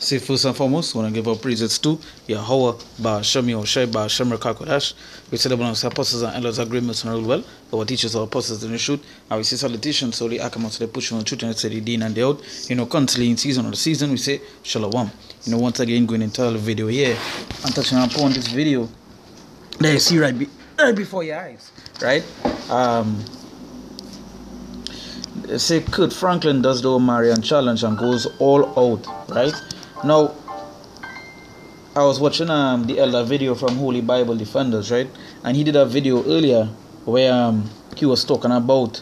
Say first and foremost, want to give our praises to Yahweh, Ba'asham Yoshai, Ba'asham Rakakodash. We celebrate our apostles and elders, agreements and well. Our teachers, our apostles in the shoot. And we say salutations, so the Akamas, the push on the truth and the Dean and the out. Constantly in season of the season, we say Shalom. Once again, going into the video here and touching upon this video that you see right before your eyes, right? Say Kurt Franklin does the Marian challenge and goes all out, right? Now, I was watching the elder video from Holy Bible Defenders, right? And he did a video earlier where he was talking about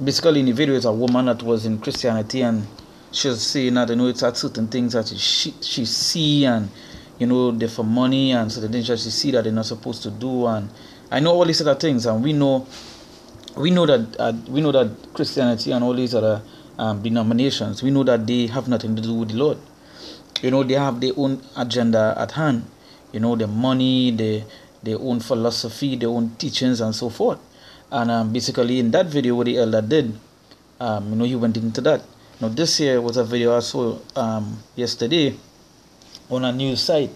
basically in the video it's a woman that was in Christianity and she was saying that it's at certain things that she see and they're for money and certain things that she see that they're not supposed to do, and I know all these other things, and we know that Christianity and all these other denominations, we know that they have nothing to do with the Lord. They have their own agenda at hand. Their money, their own philosophy, their own teachings, and so forth. And basically, in that video, what the elder did, he went into that. Now, this here was a video I saw yesterday on a news site.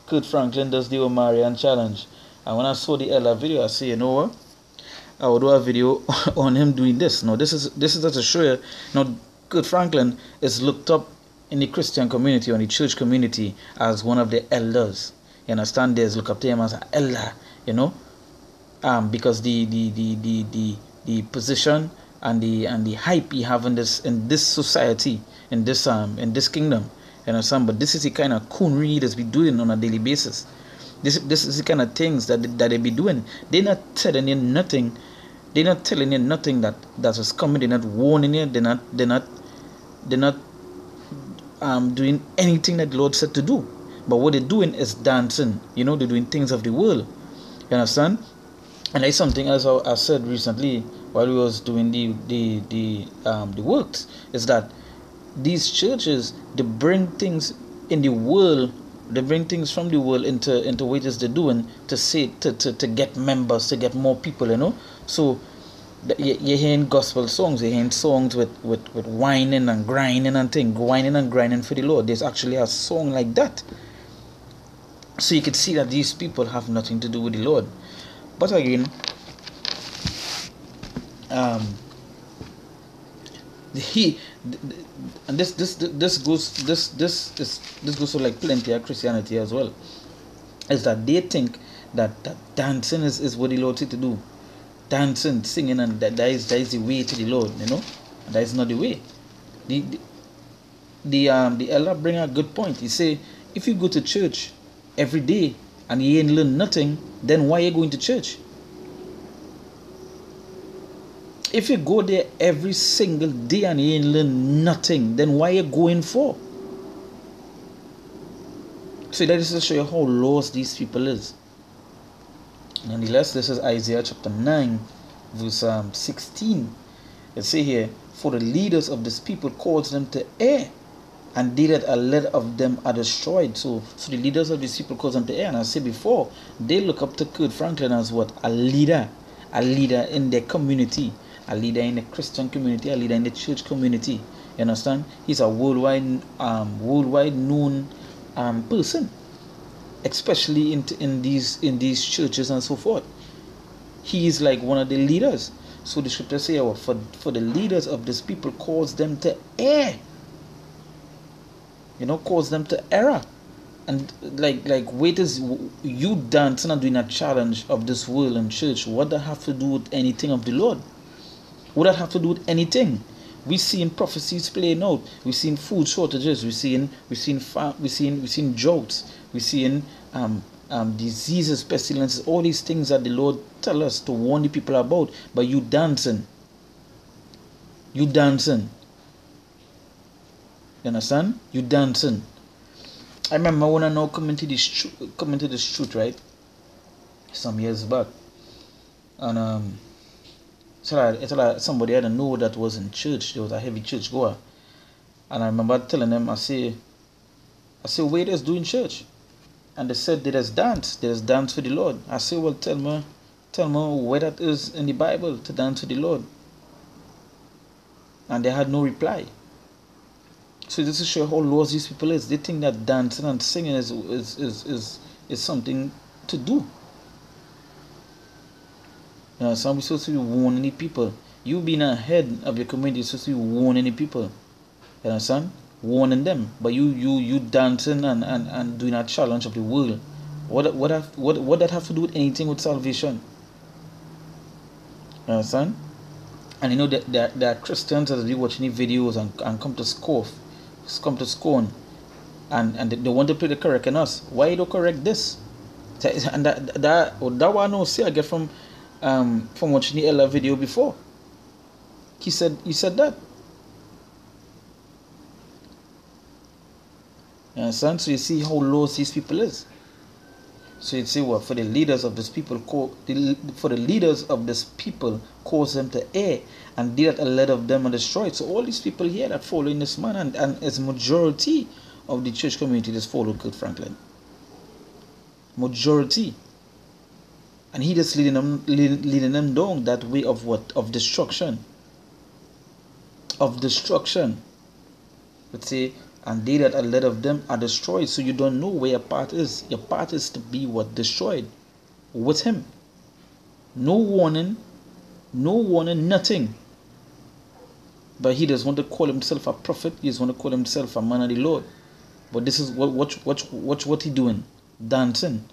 Kurt Franklin does the Omarian challenge, and when I saw the elder video, I said, you know what? I will do a video on him doing this. Now, this is just to show you. Now, Kurt Franklin is looked up in the Christian community or in the church community as one of the elders. You understand? There's look up to him as an elder. Because the position and the hype he have in this society, in this kingdom. You understand? But this is the kind of coonery that's be doing on a daily basis. This is the kind of things that they be doing. They're not telling you nothing. They're not telling you nothing that is coming. They're not warning you. They're not doing anything that the Lord said to do. But what they're doing is dancing. They're doing things of the world. You understand? And that's something else I said recently while we was doing the works, is that these churches, they bring things in the world. They bring things from the world into what it is they're doing to get members, to get more people, So you're hearing gospel songs, you're hearing songs with whining and grinding and things, whining and grinding for the Lord. There's actually a song like that. So you can see that these people have nothing to do with the Lord. But again, and this goes to like plenty of Christianity as well, is that they think that dancing is what the Lord said to do. Dancing, singing, and that is the way to the Lord, and that is not the way. The elder bring a good point. He say, if you go to church every day and you ain't learn nothing, then why are you going to church? If you go there every single day and you ain't learn nothing, then why are you going for? So that is to show you how lost these people is. Nonetheless, this is Isaiah chapter 9, verse 16. It say here, for the leaders of this people cause them to err, and they that are led of them are destroyed. So the leaders of these people cause them to err. And I said before, they look up to Kurt Franklin as what? A leader in their community, a leader in the Christian community, a leader in the church community. You understand? He's a worldwide known person, especially in these churches and so forth. He is like one of the leaders. So the scripture say, for the leaders of this people cause them to err. Cause them to error. And like wait, is you dancing and doing a challenge of this world and church, what that have to do with anything of the Lord? What that have to do with anything? We seeing prophecies playing out. We seeing food shortages. We seeing droughts. We seeing diseases, pestilences, all these things that the Lord tell us to warn the people about. But you dancing. You understand? You dancing. I remember when I now come into this truth, right? Some years back, and it's like somebody I don't know that was in church. There was a heavy church goer, and I remember telling them, I say, where there's doing church, and they said there's dance for the Lord. I say, well, tell me where that is in the Bible to dance for the Lord, and they had no reply. So So this is show how lost these people is. They think that dancing and singing is something to do. You know, some supposed to be warning the people. You being ahead of your community is supposed to be warning the people. You understand? Warning them. But you dancing and doing a challenge of the world. What that have to do with anything with salvation? You understand? And you know that there are Christians that be watching the videos and come to scorn, and they want to play the correct in us. Why you don't correct this? And that one I know see I get from watching the Ella video before. He said that. You understand? So you see how lost these people is. So you'd say what for the leaders of this people cause them to err, and they that are led of them are destroyed. So all these people here that follow in this man, and as majority of the church community just follow Kirk Franklin. Majority. And he just leading them down that way of what? Of destruction. Of destruction. Let's say, and they that are led of them are destroyed. So you don't know where your part is. Your part is to be what? Destroyed. With him. No warning, nothing. But he doesn't want to call himself a prophet. He just want to call himself a man of the Lord. But this is what he doing? Dancing.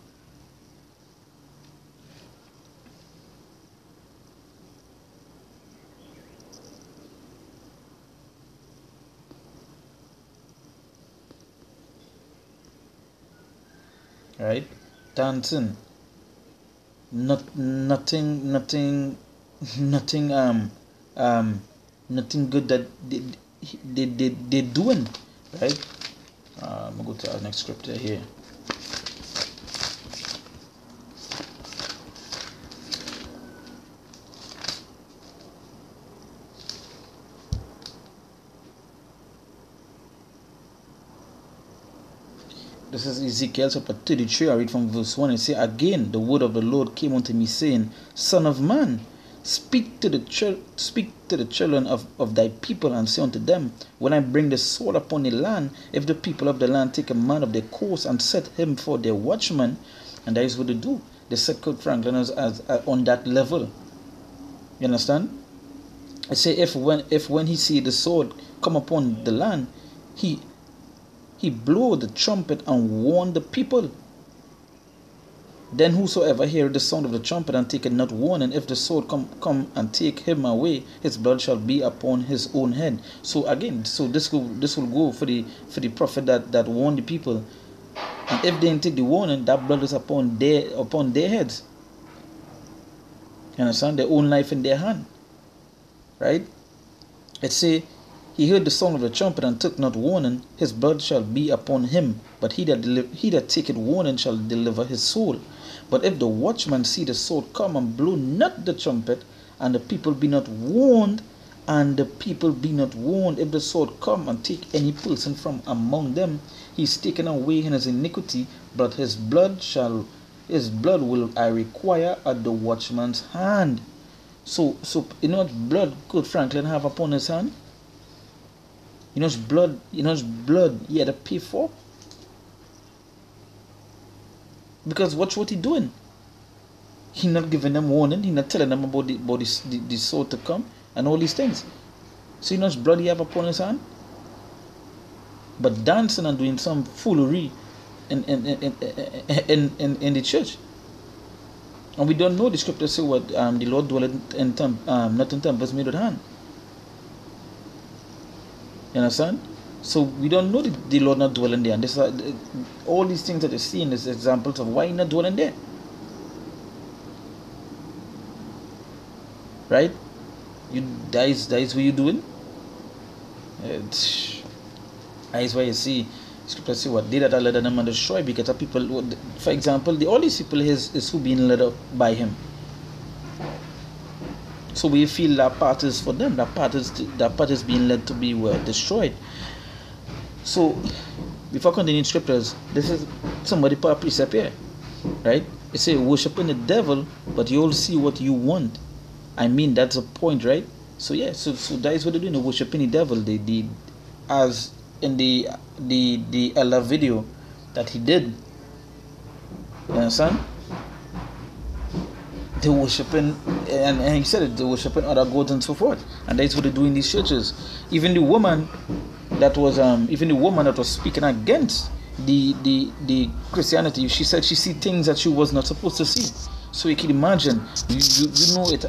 Right? Dancing. Nothing good that they doing, right? I'm gonna go to our next scripture here. This is Ezekiel chapter 33. I read from verse 1. It says, again, the word of the Lord came unto me, saying, Son of man, speak to the children of thy people, and say unto them, when I bring the sword upon the land, if the people of the land take a man of their coast and set him for their watchman, and that is what they do. They set Kirk Franklin as on that level. You understand? I say, if when he see the sword come upon the land, he blow the trumpet and warn the people. Then whosoever hear the sound of the trumpet and take it not warning, if the sword come and take him away, his blood shall be upon his own head. So again, so this will go for the prophet that warned the people. And if they didn't take the warning, that blood is upon their heads. You understand? Their own life in their hand. Right? It say, he heard the sound of the trumpet and took not warning, his blood shall be upon him, but he that taketh warning shall deliver his soul. But if the watchman see the sword come and blow not the trumpet, and the people be not warned, if the sword come and take any person from among them, he is taken away in his iniquity, but his blood will I require at the watchman's hand. So you know what blood could Franklin have upon his hand? You know his blood he had to pay for? Because watch what he doing. He not giving them warning, he not telling them about the sword to come and all these things. So you know his blood he have upon his hand? But dancing and doing some foolery in the church. And we don't know the scripture say what the Lord dwelleth in not in temples made with hand. You understand? So we don't know the Lord not dwelling there. And this all these things that you're seeing is examples of why He not dwelling there. Right? That is what you're doing. That is why you see scripture say what they that are led of them and destroy, because of people, for example, all these people is who being led up by him. So we feel that part is for them. That part is being led to be destroyed. So before continuing scriptures, this is somebody put a precept here, right? It says worshiping the devil, but you'll see what you want. I mean, that's a point, right? So yeah, so that is what they're doing. They're worshiping the devil. They as in the elder video that he did. You understand? They worshiping, and he said it, they worshiping other gods and so forth, and that's what they do in these churches. Even the woman that was speaking against the Christianity, she said she see things that she was not supposed to see. So you can imagine, you know it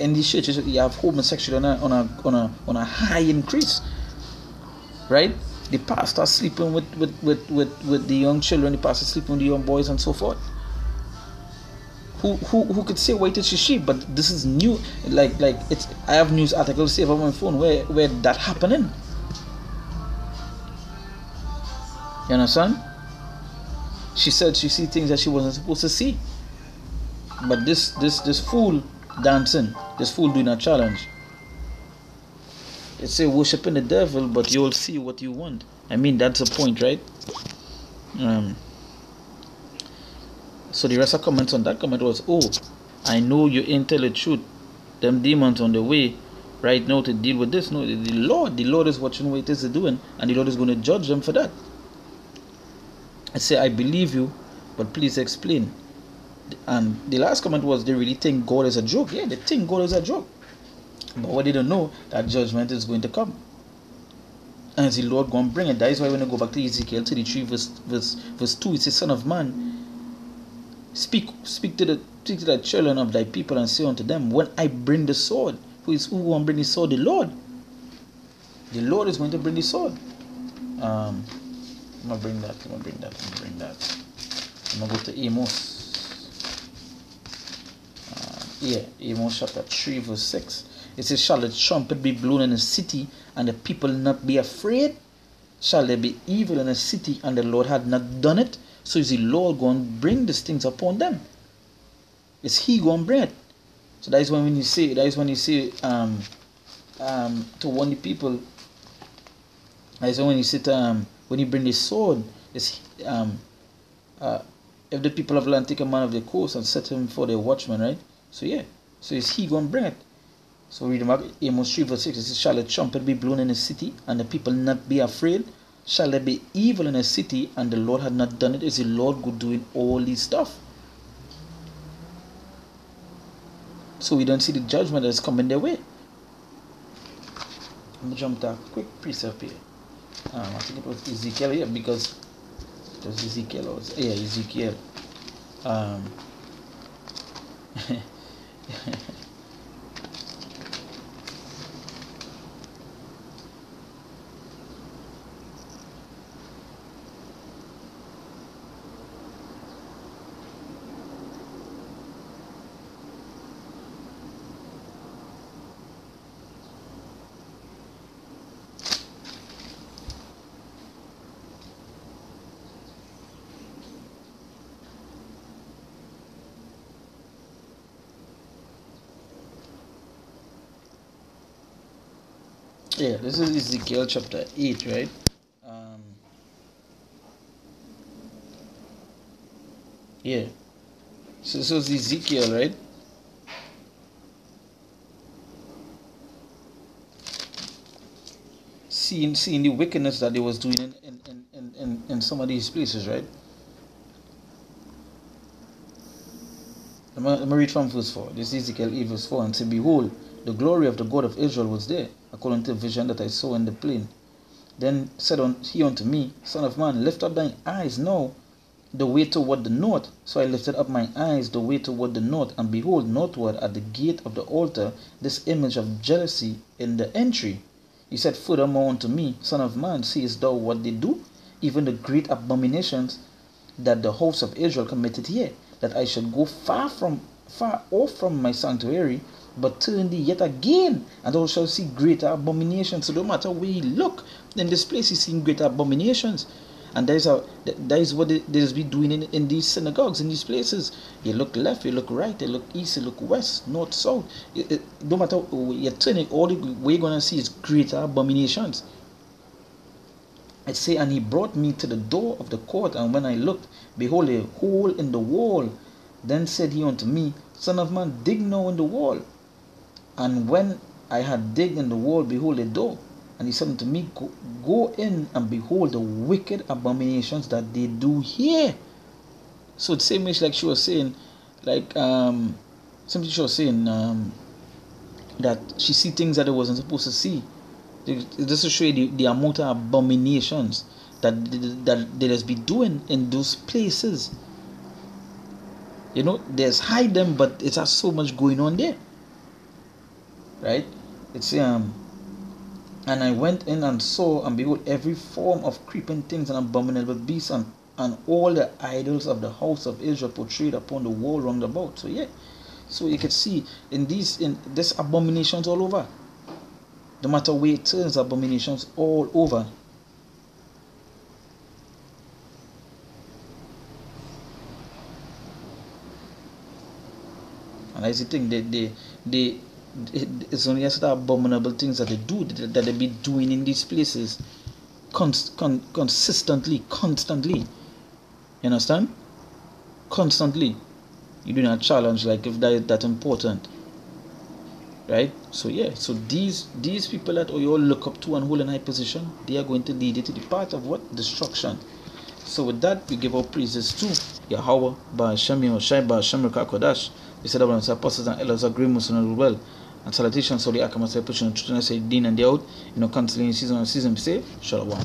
in these churches you have homosexuality on a high increase, right? The pastor sleeping with the young children, the pastor sleeping with the young boys and so forth. Who could say wait till sheep? But this is new. Like it's, I have news articles saved on my phone where that happening. You understand? She said she see things that she wasn't supposed to see. But this fool dancing, this fool doing a challenge. It's say worshiping the devil, but you'll see what you want. I mean, that's the point, right? So the rest of comments on that comment was, oh, I know you ain't tell the truth. Them demons on the way right now to deal with this. No, the Lord is watching what it is they're doing, and the Lord is going to judge them for that. I say, I believe you, but please explain. And the last comment was, they really think God is a joke. Yeah, they think God is a joke. But what they don't know, that judgment is going to come. And the Lord going to bring it. That is why when I go back to Ezekiel 33 verse 2, it says, Son of man, speak to the children of thy people and say unto them, when I bring the sword, who will bring the sword? The Lord. The Lord is going to bring the sword. I'm going to bring that. I'm going to go to Amos. Amos chapter 3 verse 6. It says, shall the trumpet be blown in a city, and the people not be afraid? Shall there be evil in a city, and the Lord had not done it? So is the Lord going to bring these things upon them? Is He going to bring it? So that is when you say to warn the people. That is when you say when you bring the sword, is if the people of the land take a man of the coast and set him for their watchman, right? So yeah, so is He going to bring it? So read them out. Amos 3 verse 6. It says, shall a trumpet be blown in a city, and the people not be afraid? Shall there be evil in a city, and the Lord had not done it? Is the Lord good doing all these stuff? So we don't see the judgment that's coming their way. I'm going to jump to a quick precept here. I think it was Ezekiel here, because it was Ezekiel. Ezekiel. Yeah, this is Ezekiel chapter 8, right? Yeah. So this was Ezekiel, right? Seeing the wickedness that they was doing in some of these places, right? Let me read from verse 4. This is Ezekiel 8 verse 4. And say, behold, the glory of the God of Israel was there, according to the vision that I saw in the plain. Then said he unto me, Son of man, lift up thine eyes now the way toward the north. So I lifted up my eyes the way toward the north, and behold, northward at the gate of the altar, this image of jealousy in the entry. He said furthermore unto me, Son of man, seest thou what they do? Even the great abominations that the house of Israel committed here, that I should go far off from my sanctuary, but turn thee yet again, and thou shalt see greater abominations. So no matter where you look in this place, you see greater abominations. And that is what they be doing in these synagogues, in these places. You look left, you look right, you look east, you look west, north, south. No matter you're turning, all the way you're going to see is greater abominations. It say, and he brought me to the door of the court, and when I looked, behold, a hole in the wall. Then said he unto me, Son of man, dig now in the wall. And when I had digged in the wall, behold, a door. And he said unto me, go in and behold the wicked abominations that they do here. So the same way like she was saying, like simply she was saying that she see things that it wasn't supposed to see. This will show you the amount of abominations that they just be doing in those places. You know, there's hide them, but it has so much going on there. Right? It's and I went in and saw, and behold, every form of creeping things and abominable beasts and all the idols of the house of Israel portrayed upon the wall round about. So yeah, so you can see in this abominations all over. No matter where it turns, abominations all over. And that's the thing, it's only a sort of abominable things that they do, that they be doing in these places consistently. You understand? Constantly. You do not challenge like if that is that important. Right? So yeah, so these people that you all look up to and hold in high position, they are going to lead you to the path of what? Destruction. So with that, we give our praises to Yahweh, Ba'Shem Yahushai, Ba'Shem Kodash. We said about the apostles and elders agree Muslim well. And salutations to the Akamas, pushing the truth and say Dean and the out. You know, constantly in season, we say Shalom.